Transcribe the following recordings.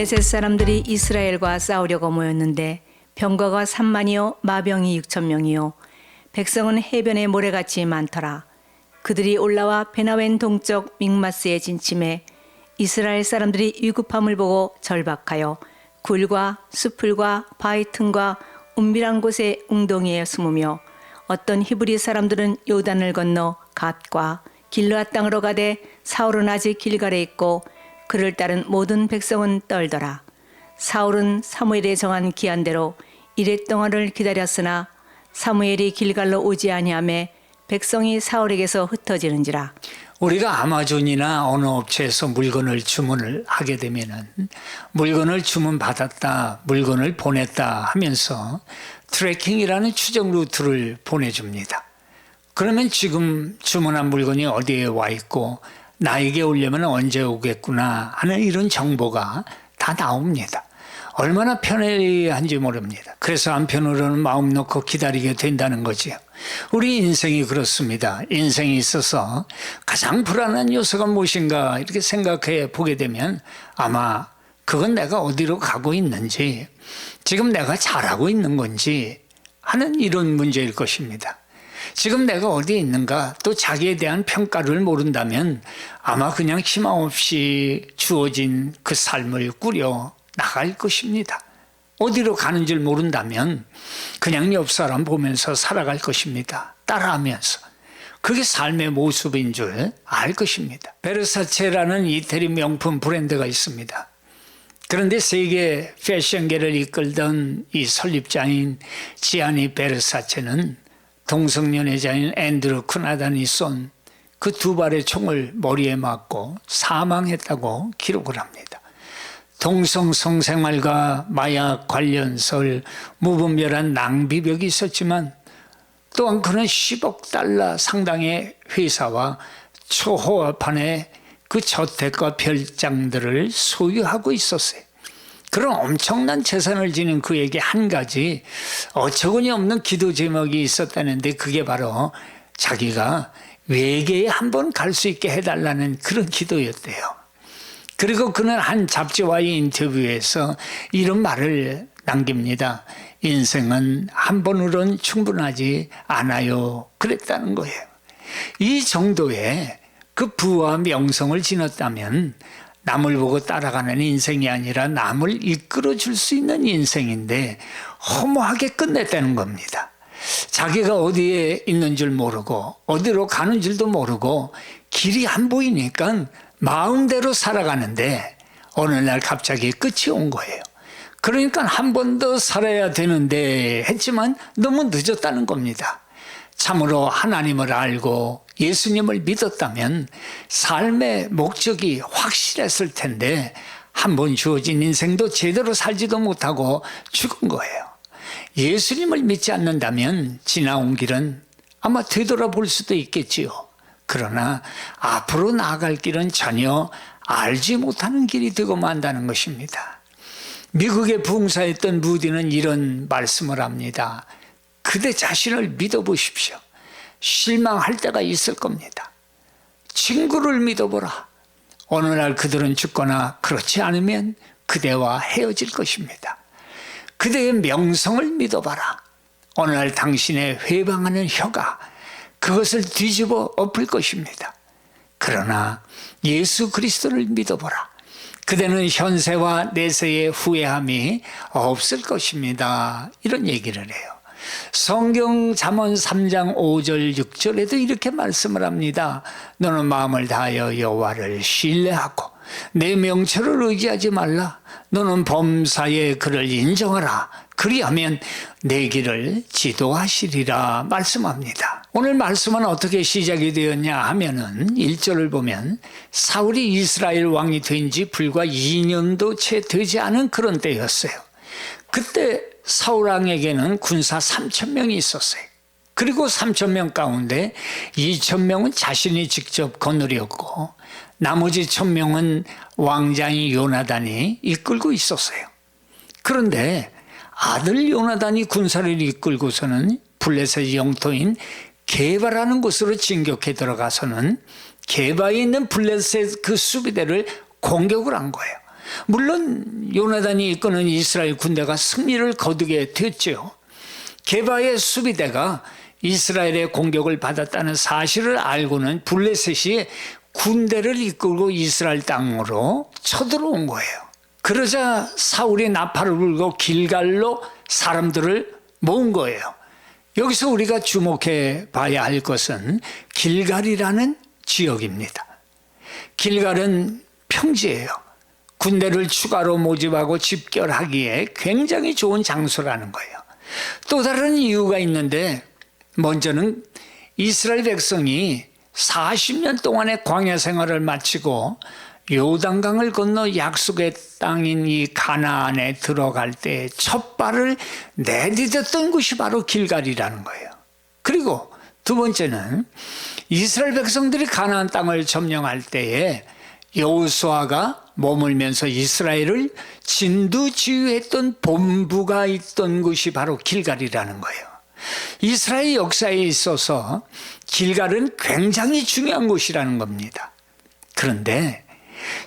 블레셋 사람들이 이스라엘과 싸우려고 모였는데 병거가 3만이요 마병이 6,000명이요 백성은 해변에 모래같이 많더라. 그들이 올라와 베나웬 동쪽 믹마스에 진침해 이스라엘 사람들이 위급함을 보고 절박하여 굴과 수풀과 바위 틈과 은밀한 곳에 웅덩이에 숨으며 어떤 히브리 사람들은 요단을 건너 갓과 길르앗 땅으로 가되 사울은 아직 길갈에 있고 그를 따른 모든 백성은 떨더라. 사울은 사무엘에 정한 기한대로 이랫 동안을 기다렸으나 사무엘이 길갈로 오지 아니하매 백성이 사울에게서 흩어지는지라. 우리가 아마존이나 어느 업체에서 물건을 주문을 하게 되면은 물건을 주문받았다, 물건을 보냈다 하면서 트래킹이라는 추적 루트를 보내줍니다. 그러면 지금 주문한 물건이 어디에 와 있고 나에게 오려면 언제 오겠구나 하는 이런 정보가 다 나옵니다. 얼마나 편리한지 모릅니다. 그래서 한편으로는 마음 놓고 기다리게 된다는 거지요. 우리 인생이 그렇습니다. 인생에 있어서 가장 불안한 요소가 무엇인가 이렇게 생각해 보게 되면 아마 그건 내가 어디로 가고 있는지, 지금 내가 잘하고 있는 건지 하는 이런 문제일 것입니다. 지금 내가 어디에 있는가, 또 자기에 대한 평가를 모른다면 아마 그냥 희망 없이 주어진 그 삶을 꾸려 나갈 것입니다. 어디로 가는 줄 모른다면 그냥 옆 사람 보면서 살아갈 것입니다. 따라하면서. 그게 삶의 모습인 줄 알 것입니다. 베르사체라는 이태리 명품 브랜드가 있습니다. 그런데 세계 패션계를 이끌던 이 설립자인 지아니 베르사체는 동성연애자인 앤드루 쿠나단이 쏜 그 두 발의 총을 머리에 맞고 사망했다고 기록을 합니다. 동성 성생활과 마약 관련설, 무분별한 낭비벽이 있었지만 또한 그는 10억 달러 상당의 회사와 초호화판의 그 저택과 별장들을 소유하고 있었어요. 그런 엄청난 재산을 지닌 그에게 한 가지 어처구니 없는 기도 제목이 있었다는데 그게 바로 자기가 외계에 한번 갈 수 있게 해달라는 그런 기도였대요. 그리고 그는 한 잡지와의 인터뷰에서 이런 말을 남깁니다. 인생은 한 번으로는 충분하지 않아요. 그랬다는 거예요. 이 정도의 그 부와 명성을 지녔다면 남을 보고 따라가는 인생이 아니라 남을 이끌어 줄 수 있는 인생인데 허무하게 끝냈다는 겁니다. 자기가 어디에 있는 줄 모르고 어디로 가는 줄도 모르고 길이 안 보이니까 마음대로 살아가는데 어느 날 갑자기 끝이 온 거예요. 그러니까 한 번 더 살아야 되는데 했지만 너무 늦었다는 겁니다. 참으로 하나님을 알고 예수님을 믿었다면 삶의 목적이 확실했을 텐데 한 번 주어진 인생도 제대로 살지도 못하고 죽은 거예요. 예수님을 믿지 않는다면 지나온 길은 아마 되돌아볼 수도 있겠지요. 그러나 앞으로 나아갈 길은 전혀 알지 못하는 길이 되고 만다는 것입니다. 미국에 부흥사였던 무디는 이런 말씀을 합니다. 그대 자신을 믿어보십시오. 실망할 때가 있을 겁니다. 친구를 믿어보라. 어느 날 그들은 죽거나 그렇지 않으면 그대와 헤어질 것입니다. 그대의 명성을 믿어봐라. 어느 날 당신의 회방하는 혀가 그것을 뒤집어 엎을 것입니다. 그러나 예수 그리스도를 믿어보라. 그대는 현세와 내세의 후회함이 없을 것입니다. 이런 얘기를 해요. 성경 잠언 3장 5절 6절에도 이렇게 말씀을 합니다. 너는 마음을 다하여 여호와를 신뢰하고 내 명철을 의지하지 말라. 너는 범사에 그를 인정하라. 그리하면 내 길을 지도하시리라 말씀합니다. 오늘 말씀은 어떻게 시작이 되었냐 하면은 1절을 보면 사울이 이스라엘 왕이 된 지 불과 2년도 채 되지 않은 그런 때였어요. 그때 사울 왕에게는 군사 3,000명이 있었어요. 그리고 3,000명 가운데 2,000명은 자신이 직접 거느렸고 나머지 1,000명은 왕장이 요나단이 이끌고 있었어요. 그런데 아들 요나단이 군사를 이끌고서는 블레셋 영토인 게바라는 곳으로 진격해 들어가서는 게바에 있는 블레셋 그 수비대를 공격을 한 거예요. 물론 요나단이 이끄는 이스라엘 군대가 승리를 거두게 됐죠. 게바의 수비대가 이스라엘의 공격을 받았다는 사실을 알고는 블레셋이 군대를 이끌고 이스라엘 땅으로 쳐들어온 거예요. 그러자 사울이 나팔을 불고 길갈로 사람들을 모은 거예요. 여기서 우리가 주목해 봐야 할 것은 길갈이라는 지역입니다. 길갈은 평지예요. 군대를 추가로 모집하고 집결하기에 굉장히 좋은 장소라는 거예요. 또 다른 이유가 있는데, 먼저는 이스라엘 백성이 40년 동안의 광야 생활을 마치고 요단강을 건너 약속의 땅인 이 가나안에 들어갈 때 첫 발을 내디뎠던 곳이 바로 길갈이라는 거예요. 그리고 두 번째는 이스라엘 백성들이 가나안 땅을 점령할 때에 여호수아가 머물면서 이스라엘을 진두지휘했던 본부가 있던 곳이 바로 길갈이라는 거예요. 이스라엘 역사에 있어서 길갈은 굉장히 중요한 곳이라는 겁니다. 그런데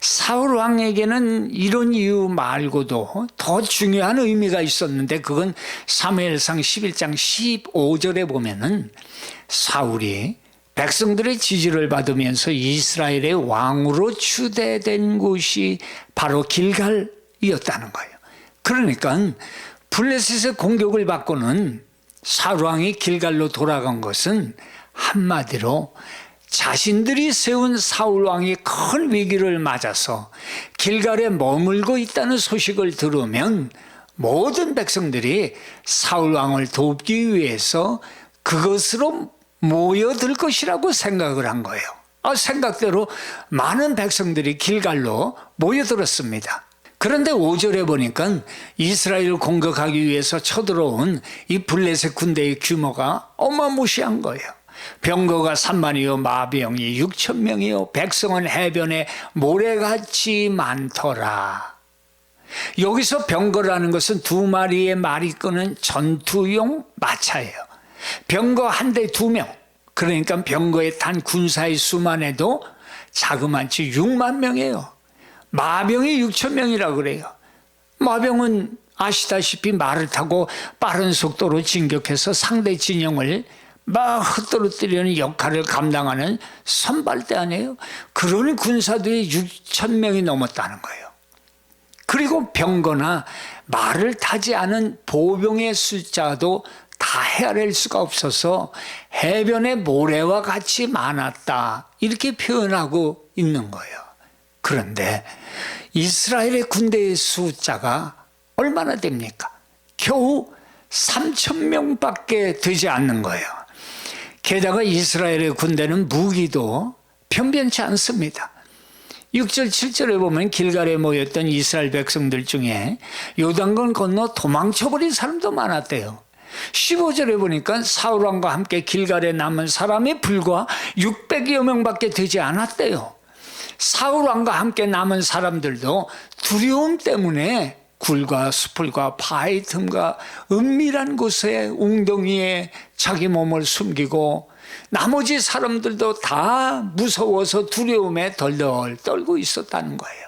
사울 왕에게는 이런 이유 말고도 더 중요한 의미가 있었는데, 그건 사무엘상 11장 15절에 보면은 사울이 백성들의 지지를 받으면서 이스라엘의 왕으로 추대된 곳이 바로 길갈이었다는 거예요. 그러니까 블레셋의 공격을 받고는 사울 왕이 길갈로 돌아간 것은 한마디로 자신들이 세운 사울 왕이 큰 위기를 맞아서 길갈에 머물고 있다는 소식을 들으면 모든 백성들이 사울 왕을 돕기 위해서 그것으로 모여들 것이라고 생각을 한 거예요. 생각대로 많은 백성들이 길갈로 모여들었습니다. 그런데 5절에 보니까 이스라엘을 공격하기 위해서 쳐들어온 이 블레셋 군대의 규모가 어마무시한 거예요. 병거가 3만이요 마병이 6,000명이요 백성은 해변에 모래같이 많더라. 여기서 병거라는 것은 2마리의 말이 끄는 전투용 마차예요. 병거 한 대 2명, 그러니까 병거에 탄 군사의 수만 해도 자그마치 6만 명이에요. 마병이 6,000명이라고 그래요. 마병은 아시다시피 말을 타고 빠른 속도로 진격해서 상대 진영을 막 흩어뜨리는 역할을 감당하는 선발대 아니에요. 그러니 군사들이 6,000명이 넘었다는 거예요. 그리고 병거나 말을 타지 않은 보병의 숫자도 다 헤아릴 수가 없어서 해변에 모래와 같이 많았다, 이렇게 표현하고 있는 거예요. 그런데 이스라엘의 군대의 숫자가 얼마나 됩니까? 겨우 3,000명밖에 되지 않는 거예요. 게다가 이스라엘의 군대는 무기도 편변치 않습니다. 6절 7절에 보면 길갈에 모였던 이스라엘 백성들 중에 요단강 건너 도망쳐버린 사람도 많았대요. 15절에 보니까 사울 왕과 함께 길갈에 남은 사람이 불과 600여 명밖에 되지 않았대요. 사울 왕과 함께 남은 사람들도 두려움 때문에 굴과 수풀과 바위 틈과 은밀한 곳에 웅덩이에 자기 몸을 숨기고, 나머지 사람들도 다 무서워서 두려움에 덜덜 떨고 있었다는 거예요.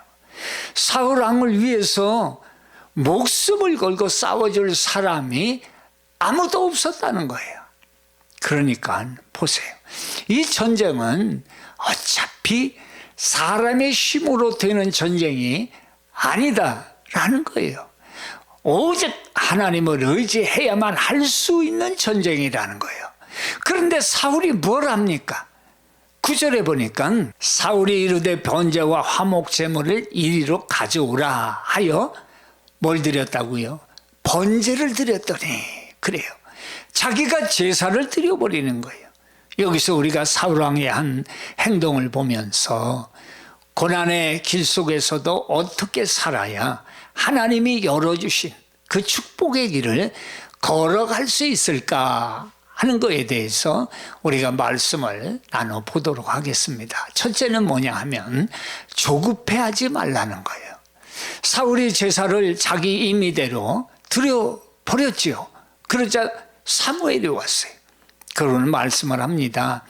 사울 왕을 위해서 목숨을 걸고 싸워줄 사람이 아무도 없었다는 거예요. 그러니까 보세요. 이 전쟁은 어차피 사람의 힘으로 되는 전쟁이 아니다라는 거예요. 오직 하나님을 의지해야만 할 수 있는 전쟁이라는 거예요. 그런데 사울이 뭘 합니까? 9절에 보니까 사울이 이르되 번제와 화목 제물을 이리로 가져오라 하여 뭘 드렸다고요? 번제를 드렸더니, 그래요. 자기가 제사를 드려버리는 거예요. 여기서 우리가 사울 왕의 한 행동을 보면서 고난의 길 속에서도 어떻게 살아야 하나님이 열어주신 그 축복의 길을 걸어갈 수 있을까 하는 것에 대해서 우리가 말씀을 나눠보도록 하겠습니다. 첫째는 뭐냐 하면 조급해하지 말라는 거예요. 사울이 제사를 자기 임의대로 드려버렸지요. 그러자 사무엘이 왔어요. 그러는 말씀을 합니다.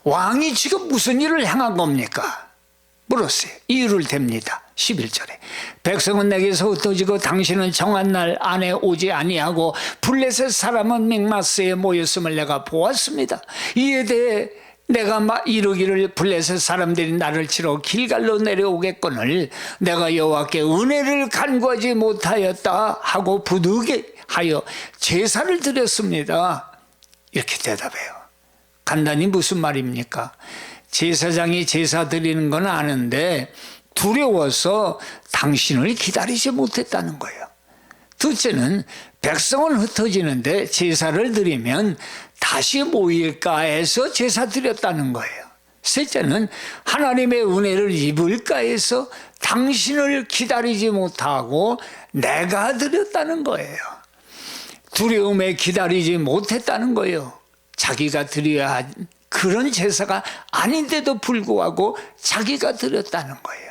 왕이 지금 무슨 일을 행한 겁니까? 물었어요. 이유를 댑니다. 11절에 백성은 내게서 흩어지고 당신은 정한 날 안에 오지 아니하고 블레셋 사람은 믹마스에 모였음을 내가 보았습니다. 이에 대해 내가 이르기를 블레셋 사람들이 나를 치러 길갈로 내려오겠거늘 내가 여호와께 은혜를 간구하지 못하였다 하고 부득이 하여 제사를 드렸습니다. 이렇게 대답해요. 간단히 무슨 말입니까? 제사장이 제사 드리는 건 아는데 두려워서 당신을 기다리지 못했다는 거예요. 둘째는 백성은 흩어지는데 제사를 드리면 다시 모일까 해서 제사 드렸다는 거예요. 셋째는 하나님의 은혜를 입을까 해서 당신을 기다리지 못하고 내가 드렸다는 거예요. 두려움에 기다리지 못했다는 거예요. 자기가 드려야 한 그런 제사가 아닌데도 불구하고 자기가 드렸다는 거예요.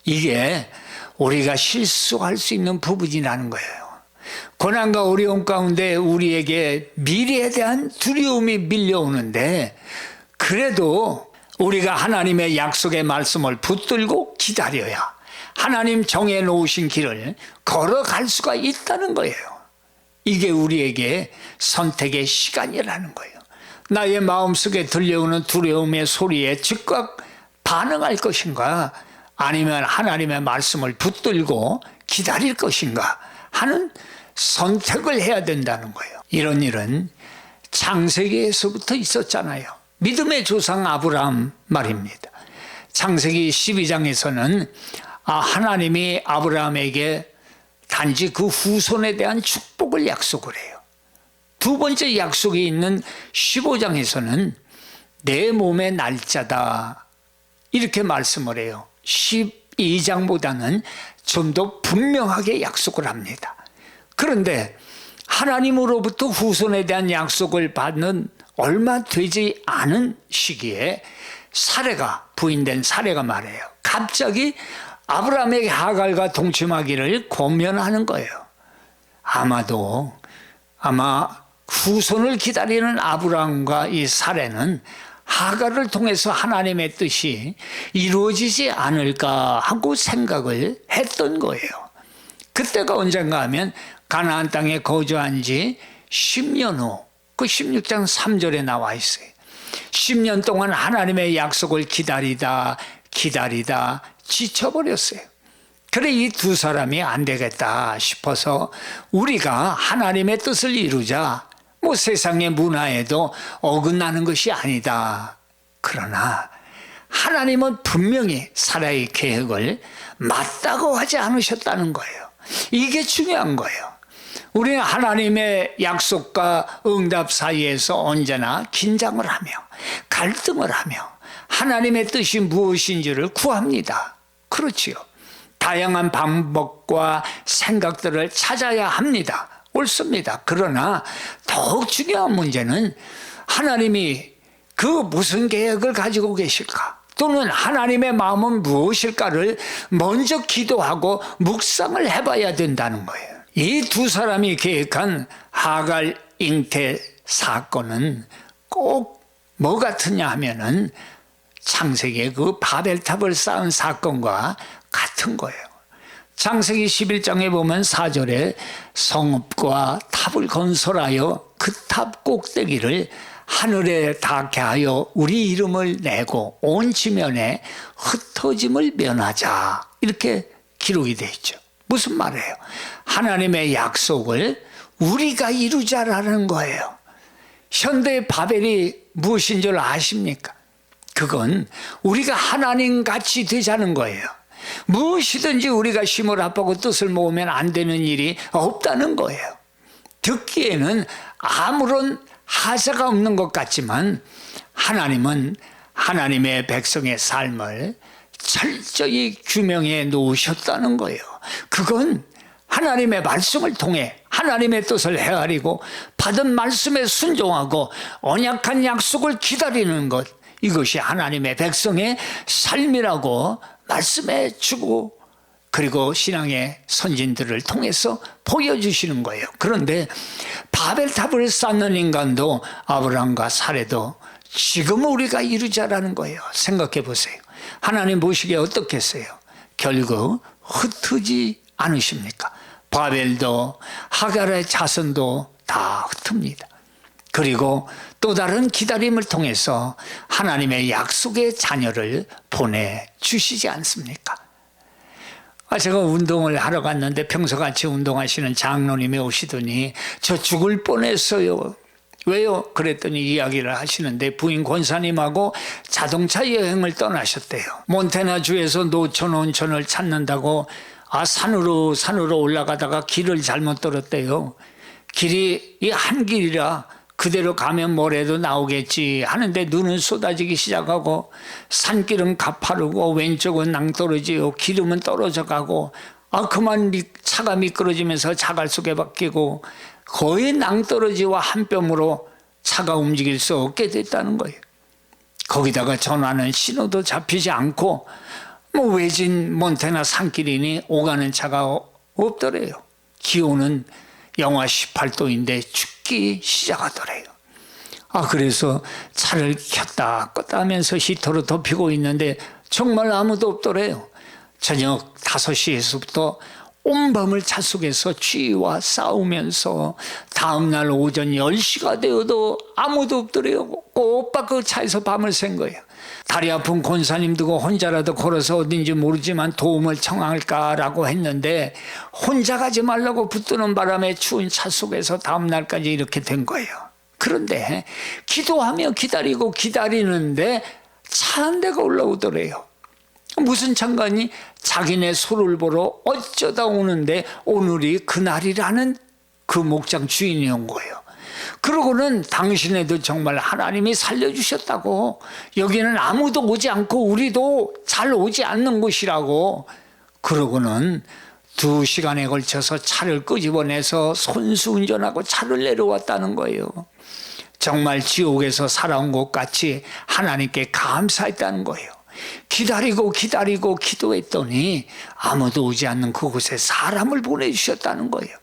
이게 우리가 실수할 수 있는 부분이라는 거예요. 고난과 어려움 가운데 우리에게 미래에 대한 두려움이 밀려오는데 그래도 우리가 하나님의 약속의 말씀을 붙들고 기다려야 하나님 정해놓으신 길을 걸어갈 수가 있다는 거예요. 이게 우리에게 선택의 시간이라는 거예요. 나의 마음속에 들려오는 두려움의 소리에 즉각 반응할 것인가 아니면 하나님의 말씀을 붙들고 기다릴 것인가 하는 선택을 해야 된다는 거예요. 이런 일은 창세기에서부터 있었잖아요. 믿음의 조상 아브라함 말입니다. 창세기 12장에서는 하나님이 아브라함에게 단지 그 후손에 대한 축복을 약속을 해요. 두 번째 약속이 있는 15장에서는 내 몸의 날짜다 이렇게 말씀을 해요. 12장보다는 좀 더 분명하게 약속을 합니다. 그런데 하나님으로부터 후손에 대한 약속을 받는 얼마 되지 않은 시기에 사레가 부인된 사레가 말해요. 갑자기 아브라함에게 하갈과 동침하기를 권면하는 거예요. 아마 후손을 기다리는 아브라함과 이 사레는 하갈을 통해서 하나님의 뜻이 이루어지지 않을까 하고 생각을 했던 거예요. 그때가 언젠가 하면 가나안 땅에 거주한 지 10년 후, 그 16장 3절에 나와 있어요. 10년 동안 하나님의 약속을 기다리다 지쳐버렸어요. 그래 이 두 사람이 안 되겠다 싶어서 우리가 하나님의 뜻을 이루자 세상의 문화에도 어긋나는 것이 아니다. 그러나 하나님은 분명히 사라의 계획을 맞다고 하지 않으셨다는 거예요. 이게 중요한 거예요. 우리는 하나님의 약속과 응답 사이에서 언제나 긴장을 하며 갈등을 하며 하나님의 뜻이 무엇인지를 구합니다. 그렇지요. 다양한 방법과 생각들을 찾아야 합니다. 옳습니다. 그러나 더욱 중요한 문제는 하나님이 그 무슨 계획을 가지고 계실까? 또는 하나님의 마음은 무엇일까를 먼저 기도하고 묵상을 해봐야 된다는 거예요. 이 두 사람이 계획한 하갈 잉태 사건은 꼭 뭐 같으냐 하면은 창세기의 그 바벨탑을 쌓은 사건과 같은 거예요. 창세기 11장에 보면 4절에 성읍과 탑을 건설하여 그 탑 꼭대기를 하늘에 닿게 하여 우리 이름을 내고 온 지면에 흩어짐을 면하자 이렇게 기록이 되어 있죠. 무슨 말이에요? 하나님의 약속을 우리가 이루자라는 거예요. 현대의 바벨이 무엇인 줄 아십니까? 그건 우리가 하나님같이 되자는 거예요. 무엇이든지 우리가 힘을 합하고 뜻을 모으면 안 되는 일이 없다는 거예요. 듣기에는 아무런 하자가 없는 것 같지만 하나님은 하나님의 백성의 삶을 철저히 규명해 놓으셨다는 거예요. 그건 하나님의 말씀을 통해 하나님의 뜻을 헤아리고 받은 말씀에 순종하고 언약한 약속을 기다리는 것, 이것이 하나님의 백성의 삶이라고 말씀해 주고 그리고 신앙의 선진들을 통해서 보여주시는 거예요. 그런데 바벨탑을 쌓는 인간도 아브라함과 사레도 지금 우리가 이루자라는 거예요. 생각해 보세요. 하나님 보시기에 어떻겠어요? 결국 흩어지 않으십니까? 바벨도 하갈의 자손도 다 흩습니다. 그리고 또 다른 기다림을 통해서 하나님의 약속의 자녀를 보내주시지 않습니까? 제가 운동을 하러 갔는데 평소같이 운동하시는 장로님이 오시더니 저 죽을 뻔했어요. 왜요? 그랬더니 이야기를 하시는데 부인 권사님하고 자동차 여행을 떠나셨대요. 몬태나주에서 노천 온천을 찾는다고 산으로 올라가다가 길을 잘못 들었대요. 길이 이 한 길이라 그대로 가면 뭐래도 나오겠지 하는데 눈은 쏟아지기 시작하고 산길은 가파르고 왼쪽은 낭떠러지요. 기름은 떨어져 가고 그만 차가 미끄러지면서 자갈속에 박히고 거의 낭떠러지와 한 뼘으로 차가 움직일 수 없게 됐다는 거예요. 거기다가 전화는 신호도 잡히지 않고 외진 몬태나 산길이니 오가는 차가 없더래요. 기온은 영하 18도인데 춥기 시작하더래요. 그래서 차를 켰다 껐다 하면서 히터로 덮이고 있는데 정말 아무도 없더래요. 저녁 5시에서부터 온 밤을 차 속에서 추위와 싸우면서 다음날 오전 10시가 되어도 아무도 없더래요. 오빠 그 차에서 밤을 샌 거예요. 다리 아픈 권사님 두고 혼자라도 걸어서 어딘지 모르지만 도움을 청할까라고 했는데 혼자 가지 말라고 붙드는 바람에 추운 차 속에서 다음날까지 이렇게 된 거예요. 그런데 기도하며 기다리는데 차 한 대가 올라오더래요. 무슨 상관이 자기네 소를 보러 어쩌다 오는데 오늘이 그날이라는 그 목장 주인이 온 거예요. 그러고는 당신에도 정말 하나님이 살려주셨다고, 여기는 아무도 오지 않고 우리도 잘 오지 않는 곳이라고, 그러고는 2시간에 걸쳐서 차를 끄집어내서 손수 운전하고 차를 내려왔다는 거예요. 정말 지옥에서 살아온 것 같이 하나님께 감사했다는 거예요. 기다리고 기도했더니 아무도 오지 않는 그곳에 사람을 보내주셨다는 거예요.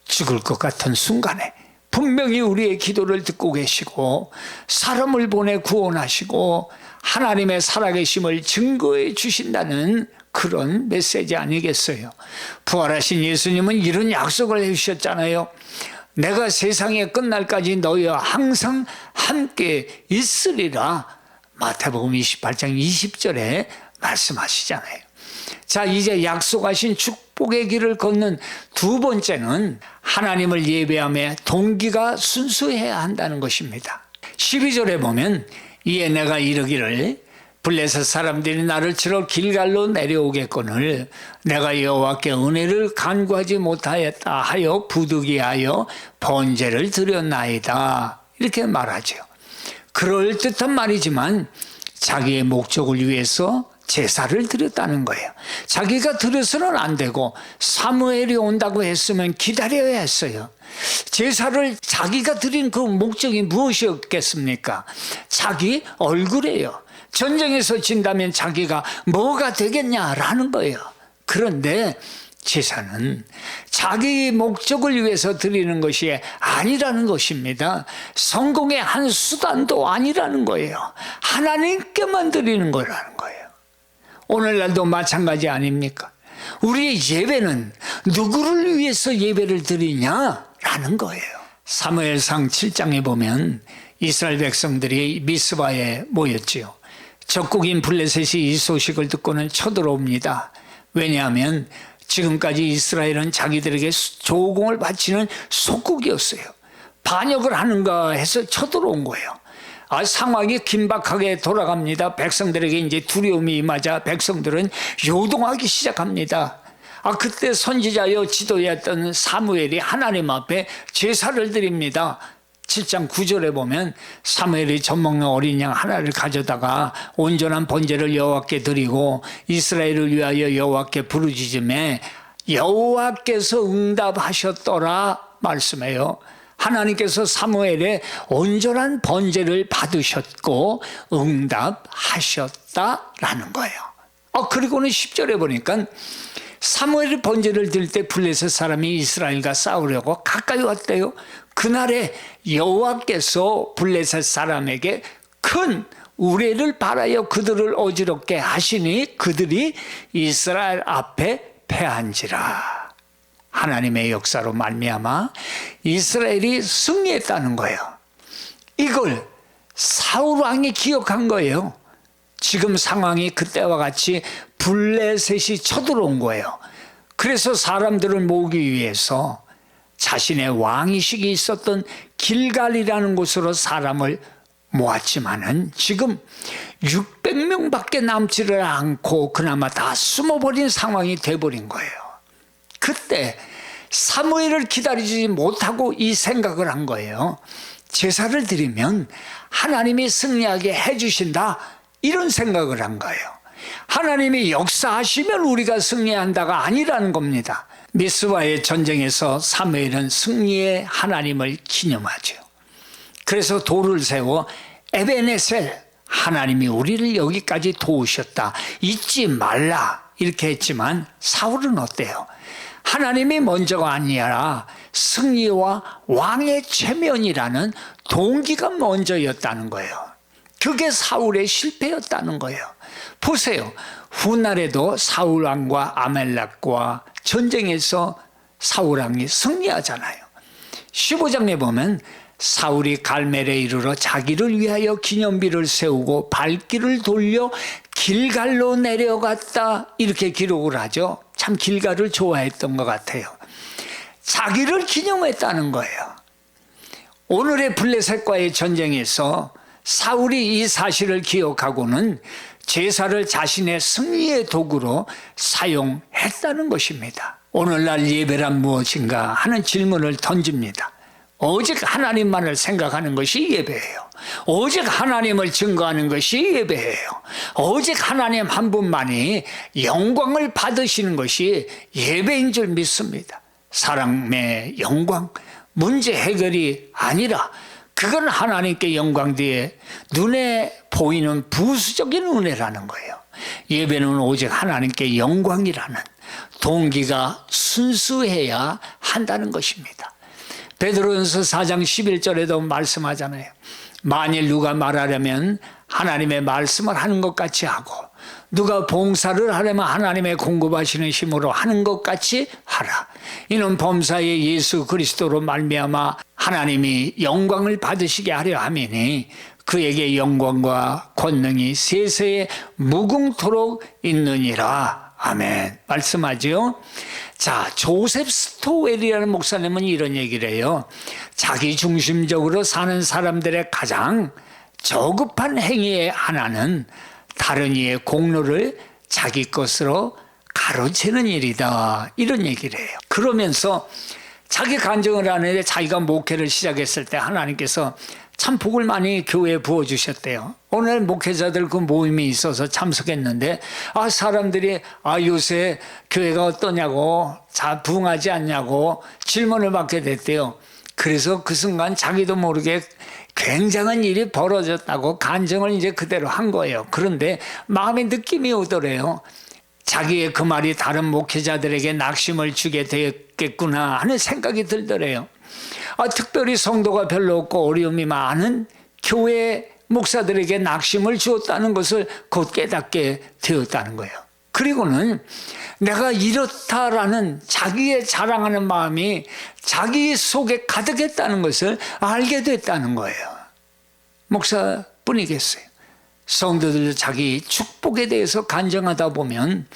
죽을 것 같은 순간에 분명히 우리의 기도를 듣고 계시고 사람을 보내 구원하시고 하나님의 살아계심을 증거해 주신다는 그런 메시지 아니겠어요? 부활하신 예수님은 이런 약속을 해주셨잖아요. 내가 세상의 끝날까지 너희와 항상 함께 있으리라. 마태복음 28장 20절에 말씀하시잖아요. 자, 이제 약속하신 축복의 길을 걷는 두 번째는 하나님을 예배함의 동기가 순수해야 한다는 것입니다. 12절에 보면 이에 내가 이르기를 블레셋 사람들이 나를 치러 길갈로 내려오겠거늘 내가 여호와께 은혜를 간구하지 못하였다 하여 부득이하여 번제를 드렸나이다. 이렇게 말하죠. 그럴듯한 말이지만 자기의 목적을 위해서 제사를 드렸다는 거예요. 자기가 드려서는 안 되고 사무엘이 온다고 했으면 기다려야 했어요. 제사를 자기가 드린 그 목적이 무엇이었겠습니까? 자기 얼굴이에요. 전쟁에서 진다면 자기가 뭐가 되겠냐라는 거예요. 그런데 제사는 자기 목적을 위해서 드리는 것이 아니라는 것입니다. 성공의 한 수단도 아니라는 거예요. 하나님께만 드리는 거라는 거예요. 오늘날도 마찬가지 아닙니까? 우리의 예배는 누구를 위해서 예배를 드리냐라는 거예요. 사무엘상 7장에 보면 이스라엘 백성들이 미스바에 모였지요. 적국인 블레셋이 이 소식을 듣고는 쳐들어옵니다. 왜냐하면 지금까지 이스라엘은 자기들에게 조공을 바치는 속국이었어요. 반역을 하는가 해서 쳐들어온 거예요. 상황이 긴박하게 돌아갑니다. 백성들에게 이제 두려움이 임하자 백성들은 요동하기 시작합니다. 그때 선지자여 지도였던 사무엘이 하나님 앞에 제사를 드립니다. 7장 9절에 보면 사무엘이 젖먹는 어린 양 하나를 가져다가 온전한 번제를 여호와께 드리고 이스라엘을 위하여 여호와께 부르짖음에 여호와께서 응답하셨더라 말씀해요. 하나님께서 사무엘의 온전한 번제를 받으셨고 응답하셨다라는 거예요. 그리고는 10절에 보니까 사무엘이 번제를 드릴 때 블레셋 사람이 이스라엘과 싸우려고 가까이 왔대요. 그날에 여호와께서 블레셋 사람에게 큰 우레를 바라여 그들을 어지럽게 하시니 그들이 이스라엘 앞에 패한지라. 하나님의 역사로 말미암아 이스라엘이 승리했다는 거예요. 이걸 사울 왕이 기억한 거예요. 지금 상황이 그때와 같이 블레셋이 쳐들어온 거예요. 그래서 사람들을 모으기 위해서 자신의 왕의식이 있었던 길갈이라는 곳으로 사람을 모았지만은 지금 600명밖에 남지를 않고 그나마 다 숨어버린 상황이 돼버린 거예요. 그때 사무엘을 기다리지 못하고 이 생각을 한 거예요. 제사를 드리면 하나님이 승리하게 해주신다, 이런 생각을 한 거예요. 하나님이 역사하시면 우리가 승리한다가 아니라는 겁니다. 미스바의 전쟁에서 사무엘은 승리의 하나님을 기념하죠. 그래서 돌을 세워 에베네셀, 하나님이 우리를 여기까지 도우셨다, 잊지 말라, 이렇게 했지만 사울은 어때요? 하나님이 먼저가 아니라 승리와 왕의 체면이라는 동기가 먼저였다는 거예요. 그게 사울의 실패였다는 거예요. 보세요. 훗날에도 사울 왕과 아멜렉과 전쟁에서 사울 왕이 승리하잖아요. 15장에 보면 사울이 갈멜에 이르러 자기를 위하여 기념비를 세우고 발길을 돌려 길갈로 내려갔다, 이렇게 기록을 하죠. 참 길갈을 좋아했던 것 같아요. 자기를 기념했다는 거예요. 오늘의 블레셋과의 전쟁에서 사울이 이 사실을 기억하고는 제사를 자신의 승리의 도구로 사용했다는 것입니다. 오늘날 예배란 무엇인가 하는 질문을 던집니다. 오직 하나님만을 생각하는 것이 예배예요. 오직 하나님을 증거하는 것이 예배예요. 오직 하나님 한 분만이 영광을 받으시는 것이 예배인 줄 믿습니다. 사람의 영광, 문제 해결이 아니라 그건 하나님께 영광 뒤에 눈에 보이는 부수적인 은혜라는 거예요. 예배는 오직 하나님께 영광이라는 동기가 순수해야 한다는 것입니다. 베드로전서 4장 11절에도 말씀하잖아요. 만일 누가 말하려면 하나님의 말씀을 하는 것 같이 하고, 누가 봉사를 하려면 하나님의 공급하시는 힘으로 하는 것 같이 하라. 이는 범사의 예수 그리스도로 말미암아 하나님이 영광을 받으시게 하려 함이니 그에게 영광과 권능이 세세에 무궁토록 있느니라. 아멘. 말씀하죠. 자, 조셉 스토웰이라는 목사님은 이런 얘기를 해요. 자기 중심적으로 사는 사람들의 가장 저급한 행위의 하나는 다른 이의 공로를 자기 것으로 가로채는 일이다, 이런 얘기를 해요. 그러면서 자기 간증을 하는데 자기가 목회를 시작했을 때 하나님께서 참 복을 많이 교회에 부어주셨대요. 오늘 목회자들 그 모임이 있어서 참석했는데 사람들이 요새 교회가 어떠냐고, 부흥하지 않냐고 질문을 받게 됐대요. 그래서 그 순간 자기도 모르게 굉장한 일이 벌어졌다고 간증을 이제 그대로 한 거예요. 그런데 마음의 느낌이 오더래요. 자기의 그 말이 다른 목회자들에게 낙심을 주게 되었겠구나 하는 생각이 들더래요. 특별히 성도가 별로 없고 어려움이 많은 교회 목사들에게 낙심을 주었다는 것을 곧 깨닫게 되었다는 거예요. 그리고는 내가 이렇다라는 자기의 자랑하는 마음이 자기 속에 가득했다는 것을 알게 됐다는 거예요. 목사뿐이겠어요. 성도들도 자기 축복에 대해서 간증하다 보면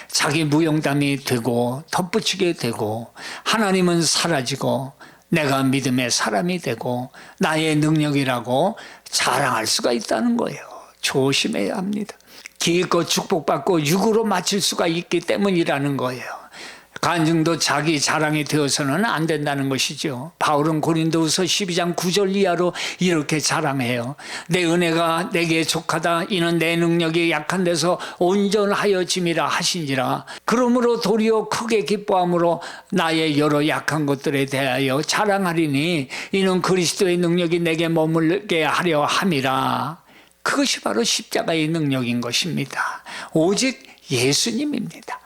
자기 무용담이 되고 덧붙이게 되고 하나님은 사라지고 내가 믿음의 사람이 되고 나의 능력이라고 자랑할 수가 있다는 거예요. 조심해야 합니다. 기껏 축복받고 육으로 마칠 수가 있기 때문이라는 거예요. 간증도 자기 자랑이 되어서는 안 된다는 것이죠. 바울은 고린도후서 12장 9절 이하로 이렇게 자랑해요. 내 은혜가 내게 족하다. 이는 내 능력이 약한 데서 온전하여짐이라 하신지라. 그러므로 도리어 크게 기뻐함으로 나의 여러 약한 것들에 대하여 자랑하리니 이는 그리스도의 능력이 내게 머물게 하려 함이라. 그것이 바로 십자가의 능력인 것입니다. 오직 예수님입니다.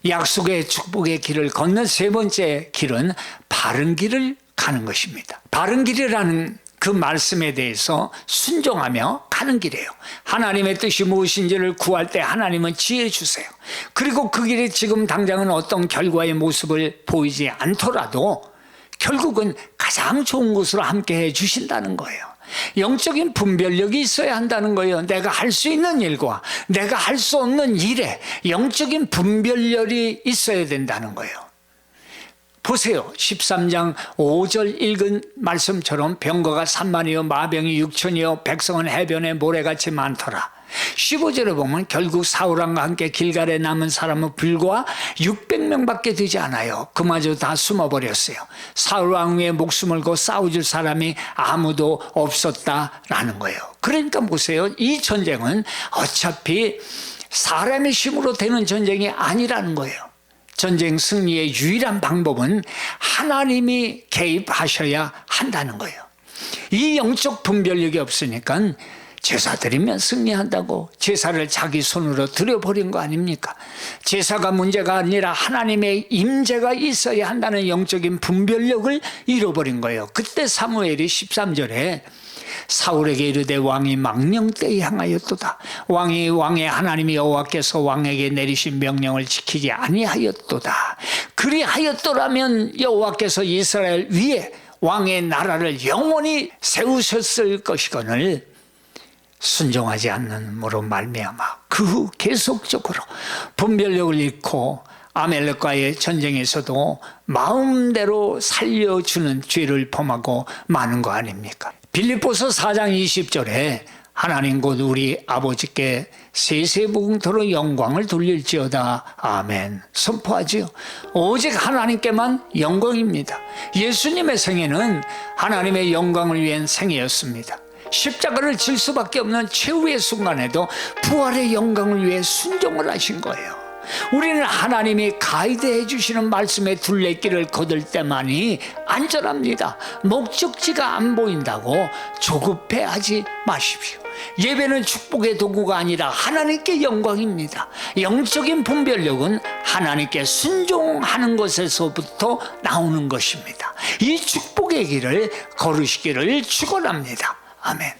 약속의 축복의 길을 걷는 세 번째 길은 바른 길을 가는 것입니다. 바른 길이라는 그 말씀에 대해서 순종하며 가는 길이에요. 하나님의 뜻이 무엇인지를 구할 때 하나님은 지혜 주세요. 그리고 그 길이 지금 당장은 어떤 결과의 모습을 보이지 않더라도 결국은 가장 좋은 곳으로 함께 해 주신다는 거예요. 영적인 분별력이 있어야 한다는 거예요. 내가 할 수 있는 일과 내가 할 수 없는 일에 영적인 분별력이 있어야 된다는 거예요. 보세요. 13장 5절 읽은 말씀처럼 병거가 3만이요 마병이 6천이요 백성은 해변에 모래같이 많더라. 15절에 보면 결국 사울왕과 함께 길갈에 남은 사람은 불과 600명밖에 되지 않아요. 그마저 다 숨어버렸어요. 사울왕 위에 목숨을 고 싸워줄 사람이 아무도 없었다라는 거예요. 그러니까 보세요. 이 전쟁은 어차피 사람의 힘으로 되는 전쟁이 아니라는 거예요. 전쟁 승리의 유일한 방법은 하나님이 개입하셔야 한다는 거예요. 이 영적 분별력이 없으니까 제사 드리면 승리한다고 제사를 자기 손으로 드려버린 거 아닙니까? 제사가 문제가 아니라 하나님의 임재가 있어야 한다는 영적인 분별력을 잃어버린 거예요. 그때 사무엘이 13절에 사울에게 이르되 왕이 망령때에 향하였도다. 왕의 하나님 여호와께서 왕에게 내리신 명령을 지키지 아니하였도다. 그리하였더라면 여호와께서 이스라엘 위에 왕의 나라를 영원히 세우셨을 것이거늘 순종하지 않는으로 말미암아 그 후 계속적으로 분별력을 잃고 아멜렉과의 전쟁에서도 마음대로 살려주는 죄를 범하고 마는 거 아닙니까? 빌립보서 4장 20절에 하나님 곧 우리 아버지께 세세무궁토록 영광을 돌릴지어다. 아멘. 선포하지요. 오직 하나님께만 영광입니다. 예수님의 생애는 하나님의 영광을 위한 생애였습니다. 십자가를 질 수밖에 없는 최후의 순간에도 부활의 영광을 위해 순종을 하신 거예요. 우리는 하나님이 가이드해 주시는 말씀에 둘레길을 걷을 때만이 안전합니다. 목적지가 안 보인다고 조급해하지 마십시오. 예배는 축복의 도구가 아니라 하나님께 영광입니다. 영적인 분별력은 하나님께 순종하는 것에서부터 나오는 것입니다. 이 축복의 길을 걸으시기를 축원합니다. 아멘.